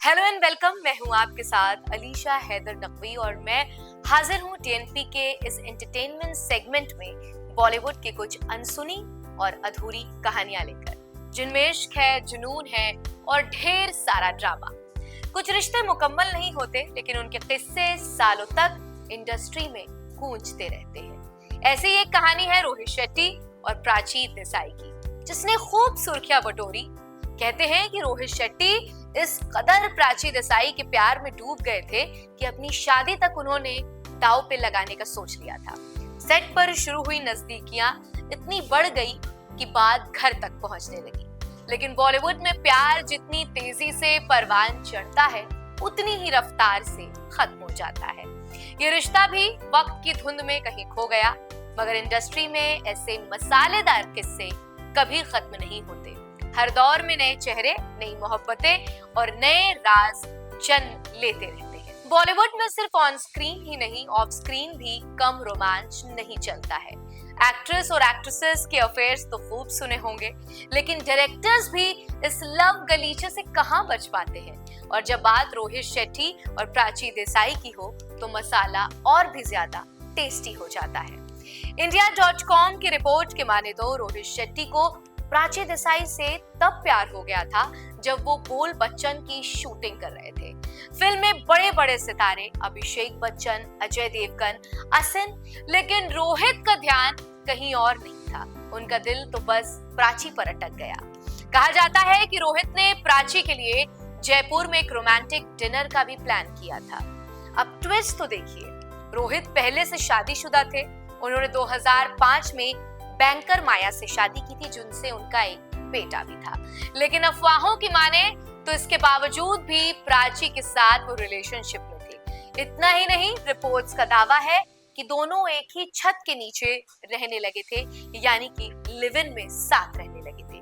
Hello and welcome. मैं हूं आपके साथ अलीशा हैदर नकवी और मैं हाजिर हूं टीएनपी के इस एंटरटेनमेंट सेगमेंट में बॉलीवुड की कुछ अनसुनी और अधूरी कहानियां लेकर, जिनमें इश्क है, जुनून है और ढेर सारा ड्रामा। कुछ रिश्ते मुकम्मल नहीं होते, लेकिन उनके किस्से सालों तक इंडस्ट्री में गूंजते रहते हैं। ऐसी एक कहानी है रोहित शेट्टी और प्राची देसाई की, जिसने खूब सुर्खियां बटोरी। कहते हैं कि रोहित शेट्टी इस कदर प्राची देसाई के प्यार में डूब गए थे कि अपनी शादी तक उन्होंने दांव पे लगाने का सोच लिया था। सेट पर शुरू हुई नजदीकियां इतनी बढ़ गई कि बात घर तक पहुंचने लगी। लेकिन बॉलीवुड में प्यार जितनी तेजी से परवान चढ़ता है, उतनी ही रफ्तार से खत्म हो जाता है। ये रिश्ता भी वक्त की धुंध में कहीं खो गया, मगर इंडस्ट्री में ऐसे मसालेदार किस्से कभी खत्म नहीं होते। हर दौर में नए चेहरे, नई मोहब्बतें और नए राज जन्म लेते रहते हैं। बॉलीवुड में सिर्फ ऑन स्क्रीन ही नहीं, ऑफ स्क्रीन भी कम रोमांच नहीं चलता है। एक्ट्रेस और एक्ट्रेसेस के अफेयर्स तो खूब सुने होंगे, लेकिन डायरेक्टर्स भी इस लव गलीचे से कहां बच पाते हैं। और जब बात रोहित शेट्टी और प्राची देसाई की हो, तो मसाला और भी ज्यादा टेस्टी हो जाता है। India.com की रिपोर्ट के माने तो रोहित शेट्टी को प्राची देसाई से तब प्यार हो गया था जब वो बोल बच्चन की शूटिंग कर रहे थे। फिल्म में बड़े बड़े सितारे अभिषेक बच्चन, अजय देवगन, असिन, लेकिन रोहित का ध्यान कहीं और नहीं था। उनका दिल तो बस प्राची पर अटक गया। कहा जाता है कि रोहित ने प्राची के लिए जयपुर में एक रोमांटिक डिनर का भी प्लान किया था। अब ट्विस्ट तो देखिए, रोहित पहले से शादीशुदा थे। उन्होंने 2005 में बैंकर माया से शादी की थी, जिनसे उनका एक बेटा भी था। लेकिन अफवाहों की माने तो इसके बावजूद भी प्राची के साथ वो रिलेशनशिप में थे। इतना ही नहीं, रिपोर्ट्स का दावा है कि दोनों एक ही छत के नीचे रहने लगे थे, यानी कि लिव इन में साथ रहने लगे थे।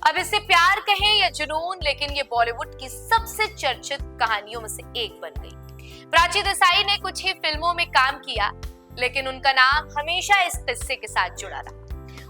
अब इसे प्यार कहें या जुनून, लेकिन ये बॉलीवुड की सबसे चर्चित कहानियों में से एक बन गई। प्राची देसाई ने कुछ ही फिल्मों में काम किया, लेकिन उनका नाम हमेशा इस किस्से के साथ जुड़ा रहा।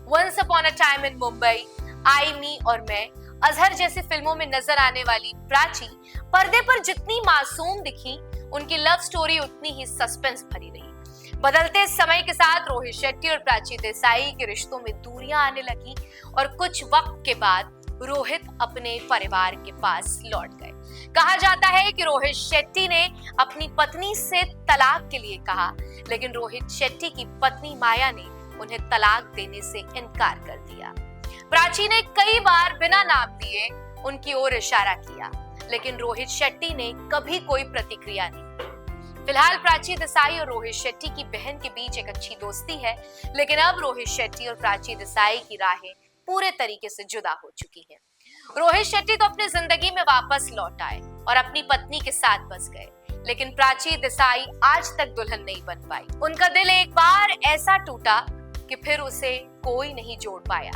Once upon a time in Mumbai, I, me और मैं, अजहर जैसी फिल्मों में नजर आने वाली प्राची पर्दे पर जितनी मासूम दिखी, उनकी लव स्टोरी उतनी ही सस्पेंस भरी रही। बदलते समय के साथ रोहित शेट्टी और प्राची देसाई के रिश्तों में दूरियां आने लगी और कुछ वक्त के बाद रोहित अपने परिवार के पास लौट गए। कहा जाता है कि रोहित शेट्टी ने अपनी पत्नी से तलाक के लिए कहा, लेकिन रोहित शेट्टी की पत्नी माया ने उन्हें तलाक देने से इनकार कर दिया। प्राची ने कई बार बिना नाम लिए उनकी ओर इशारा किया, लेकिन रोहित शेट्टी ने कभी कोई प्रतिक्रिया नहीं। फिलहाल प्राची देसाई और रोहित शेट्टी की बहन के बीच एक अच्छी दोस्ती है, लेकिन अब रोहित शेट्टी और प्राची देसाई की राहें पूरे तरीके से जुदा हो चुकी हैं। रोहित शेट्टी तो अपनी जिंदगी में वापस लौट आए और अपनी पत्नी के साथ बस गए, लेकिन प्राची देसाई आज तक दुल्हन नहीं बन पाई। उनका दिल एक बार ऐसा टूटा कि फिर उसे कोई नहीं जोड़ पाया।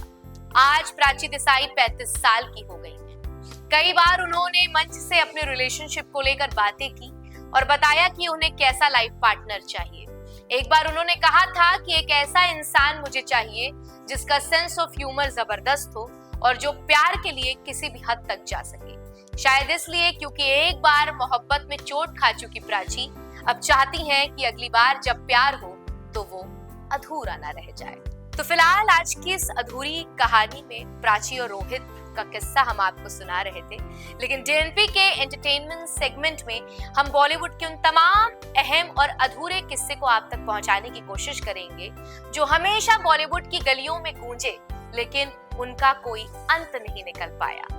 आज प्राची देसाई 35 साल की हो गई हैं। कई बार उन्होंने मंच से अपने रिलेशनशिप को लेकर बातें की और बताया कि उन्हें कैसा लाइफ पार्टनर चाहिए। एक बार उन्होंने कहा था कि एक ऐसा इंसान मुझे चाहिए जिसका सेंस ऑफ ह्यूमर जबरदस्त हो और जो प्यार के लिए किसी भी हद तक जा सके। शायद इसलिए क्योंकि एक बार मोहब्बत में चोट खा चुकी प्राची अब चाहती हैं कि अगली बार जब प्यार हो तो वो अधूरा ना रह जाए। तो फिलहाल आज की इस अधूरी कहानी में प्राची और रोहित का किस्सा हम आपको सुना रहे थे, लेकिन डीएनपी के एंटरटेनमेंट सेगमेंट में हम बॉलीवुड के उन तमाम अहम और अधूरे किस्से को आप तक पहुंचाने की कोशिश करेंगे जो हमेशा बॉलीवुड की गलियों में गूंजे, लेकिन उनका कोई अंत नहीं निकल पाया।